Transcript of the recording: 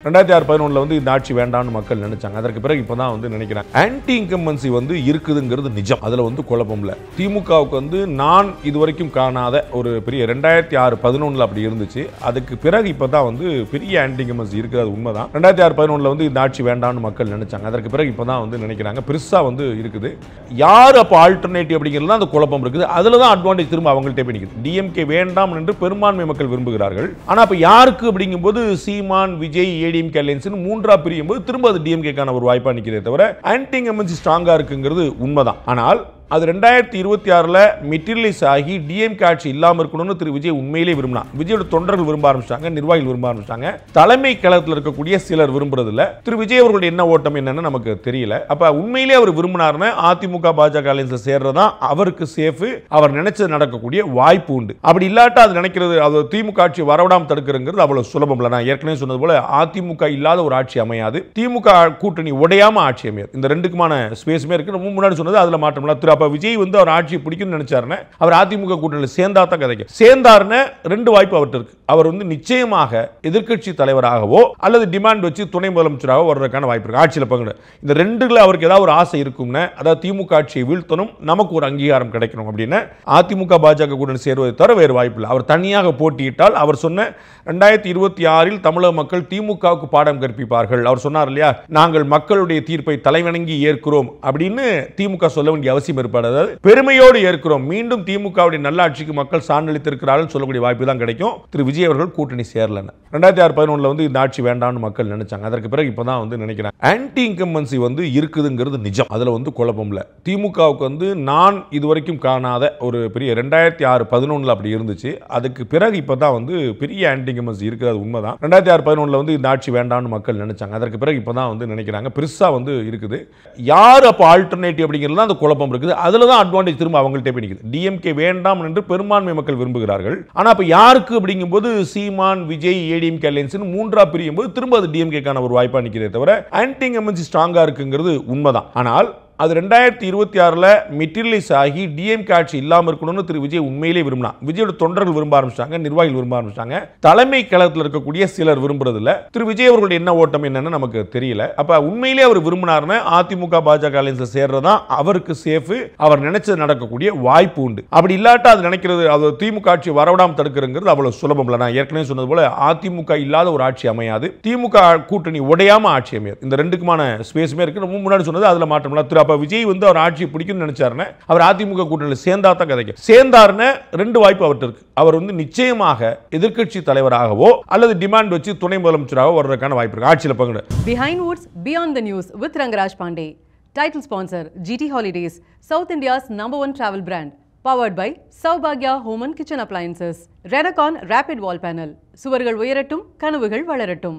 2011 வந்து இந்த ஆட்சி வேண்டாம்னு மக்கள் நினைச்சாங்க. அதற்கு பிறகு இப்பதான் வந்து நினைக்கிறாங்க. ஆன்டி இன்கம்பன்சி வந்து இருக்குதுங்கிறது நிஜம். அதுல வந்து குழப்பம் இல்ல. திமுகவுக்கு வந்து நான் இதுவரைக்கும் காணாத ஒரு பெரிய 2006-11 அப்படி இருந்துச்சு. அதுக்கு பிறகு இப்பதான் வந்து பெரிய ஆன்டி இன்கம்பன்சி இருக்குது, உண்மைதான். 2006-11 வந்து இந்த ஆட்சி வேண்டாம்னு மக்கள் நினைச்சாங்க. அதற்கு பிறகு இப்பதான் வந்து நினைக்கிறாங்க. பெருசா வந்து இருக்குது. யார் அப்ப ஆல்டர்னேட்டிவ் அப்படிங்கிறது அந்த குழப்பம் இருக்குது. அதுல தான் அட்வான்டேஜ் திரும்ப அவங்கள்ட்ட போய் நிக்குது. டிஎம்கே வேண்டாம் என்று பெரும்பான்மை மக்கள் விரும்புகிறார்கள். ஆனா அப்ப யாருக்கு அப்படிங்கும்போது சீமான், விஜய், ஏடிஎம்கே அலையன்ஸ் மூன்றா பிரியும் போது திரும்ப அது டிஎம்கேக்கான ஒரு வாய்ப்பா நிக்கிறதே தவிர ஆன்டி இன்கம்பன்சி ஸ்ட்ராங்கா இருக்குங்கிறது உண்மைதான். ஆனால் அது 2026 மெட்டீரியலைஸ் ஆகி டிஎம்கே ஆட்சி இல்லாமல் இருக்கணும்னு திரு விஜய் உண்மையிலே விரும்பினார். விஜயோட தொண்டர்கள் விரும்ப ஆரம்பிச்சாங்க, நிர்வாகிகள் விரும்ப ஆரம்பிச்சாங்க. தலைமை கழகத்தில் இருக்கக்கூடிய சிலர் விரும்புறது இல்ல. திரு விஜய் அவர்களுடைய என்ன ஓட்டம் என்னன்னு நமக்கு தெரியல. அப்ப உண்மையிலே அவர் விரும்பினார்னா அதிமுக பாஜக அலையன்ஸ் சேர்றதா அவருக்கு சேஃப். அவர் நினைச்சது நடக்கக்கூடிய வாய்ப்பு உண்டு. அப்படி இல்லாட்டா அது நினைக்கிறது அது திமுக ஆட்சி வரவிடாம தடுக்கிறங்கிறது அவ்வளவு சுலபம் இல்ல. நான் ஏற்கனவே சொன்னது போல அதிமுக இல்லாத ஒரு ஆட்சி அமையாது. திமுக கூட்டணி உடையாம ஆட்சி அமையாது. இந்த ரெண்டுக்குமான ஸ்பேஸ்மே இருக்கு. ரொம்ப முன்னாடி சொன்னது அதுல மாற்றம் இல்ல. அப்ப விஜய் வந்து அவர் ஆட்சியை பிடிக்கும்னு நினைச்சாருன்னா அவர் அதிமுக கூட்டணியில் சேர்ந்தா தான் கதைக்கும். சேர்ந்தாருன்னா ரெண்டு வாய்ப்பு அவர்கிட்ட இருக்கு. அவர் வந்து நிச்சயமாக எதிர்க்கட்சி தலைவராகவோ அல்லது டிமாண்ட் வச்சு துணை முதலமைச்சராக வர்றதுக்கான வாய்ப்பு இருக்கு. ஆட்சியில் பங்கு இந்த ரெண்டுல அவருக்கு ஏதாவது ஒரு ஆசை இருக்கும்னா, அதாவது திமுக ஆட்சியை வீழ்த்தணும், நமக்கு ஒரு அங்கீகாரம் கிடைக்கணும் அப்படின்னு அதிமுக பாஜக கூட்டணி சேருவதை தவிர வேறு வாய்ப்பு இல்லை. அவர் தனியாக போட்டியிட்டால் அவர் சொன்ன 2026 தமிழக மக்கள் திமுகவுக்கு பாடம் கற்பிப்பார்கள். அவர் சொன்னார் இல்லையா, நாங்கள் மக்களுடைய தீர்ப்பை தலைவணங்கி ஏற்கிறோம் அப்படின்னு திமுக சொல்ல வேண்டிய அவசியம் இருப்பாது. பெருமையோடு ஏற்கிறோம், மீண்டும் திமுகவுடைய நல்லாட்சிக்கு மக்கள் சான்றளித்திருக்கிறார்கள் சொல்லக்கூடிய வாய்ப்பு தான் கிடைக்கும். திரு விஜய் அவர்கள் கூட்டணி சேரலன்னு 2006-11 வந்து இந்த ஆட்சி வேண்டாம்னு மக்கள் நினைச்சாங்க. அதற்கு பிறகு இப்பதான் வந்து நினைக்கிறாங்க. ஆன்டி இன்கம்பன்சி வந்து இருக்குதுங்கிறது நிஜம். அதுல வந்து குழப்பம் இல்ல. திமுகவுக்கு வந்து நான் இதுவரைக்கும் காணாத ஒரு பெரிய 2006-11 அப்படி இருந்துச்சு. அதுக்கு பிறகு இப்பதான் வந்து பெரிய ஆன்டி இன்கம்பன்சி இருக்குது, அது உண்மைதான். 2006-11 வந்து இந்த ஆட்சி வேண்டாம்னு மக்கள் நினைச்சாங்க. அதற்கு பிறகு இப்பதான் வந்து நினைக்கிறாங்க. பெருசா வந்து இருக்குது. யார் அப்ப ஆல்டர்னேட்டிவ் அப்படிங்கிறது அந்த குழப்பம் இருக்குது. அதுல தான் அட்வான்டேஜ் திரும்ப அவங்கள்ட்ட போய் நிக்குது. டிஎம்கே வேண்டாம் என்று பெரும்பான்மை மக்கள் விரும்புகிறார்கள். ஆனா அப்ப யாருக்கு அப்படிங்கும்போது சீமான், விஜய், ஏடிஎம்கே அலையன்ஸ் மூன்றா பிரியும் போது திரும்ப அது டிஎம்கேக்கான ஒரு வாய்ப்பா நிக்கிறதே தவிர ஆன்டி இன்கம்பன்சி ஸ்ட்ராங்கா இருக்குங்கிறது உண்மைதான். ஆனால் அது 2026 மெட்டீரியலைஸ் ஆகி டிஎம்கே ஆட்சி இல்லாமல் இருக்கணும்னு திரு விஜய் உண்மையிலே விரும்பினார். விஜயோட தொண்டர்கள் விரும்ப ஆரம்பிச்சாங்க, நிர்வாகிகள் விரும்ப ஆரம்பிச்சாங்க. தலைமை கழகத்தில் இருக்கக்கூடிய சிலர் விரும்புறது இல்ல. திரு விஜய் அவர்களுடைய என்ன ஓட்டம் என்னன்னு நமக்கு தெரியல. அப்ப உண்மையிலே அவர் விரும்பினார்னா அதிமுக பாஜக அலையன்ஸ் சேர்றதா அவருக்கு சேஃப். அவர் நினைச்சது நடக்கக்கூடிய வாய்ப்பு உண்டு. அப்படி இல்லாட்டா அது நினைக்கிறது அது திமுக ஆட்சி வரவிடாம தடுக்கிறங்கிறது அவ்வளவு சுலபம் இல்ல. நான் ஏற்கனவே சொன்னது போல அதிமுக இல்லாத ஒரு ஆட்சி அமையாது. திமுக கூட்டணி உடையாம ஆட்சி அமையாது. இந்த ரெண்டுக்குமான ஸ்பேஸ்மே இருக்கு. ரொம்ப முன்னாடி சொன்னது அதுல மாற்றம் இல்ல. அப்ப விஜய் வந்து அவர் ஆட்சியை பிடிக்கும்னு நினைச்சாருன்னா அவர் அதிமுக கூட்டணியில் சேர்ந்தா தான் கதைக்கும். சேர்ந்தாருன்னா ரெண்டு வாய்ப்பு அவர்கிட்ட இருக்கு. அவர் வந்து நிச்சயமாக எதிர்க்கட்சி தலைவராகவோ அல்லது டிமாண்ட் வச்சு துணை முதலமைச்சராக வர்றதுக்கான வாய்ப்பு இருக்கு. ஆட்சியில் பங்கு. Behind Woods Beyond the News with Rangaraj Pandey. Title sponsor GT Holidays, South India's #1 travel brand. Powered by Saubhagya Home and Kitchen Appliances. Renacon Rapid Wall Panel. சுவர்கள் உயரட்டும், கனவுகள் வளரட்டும்.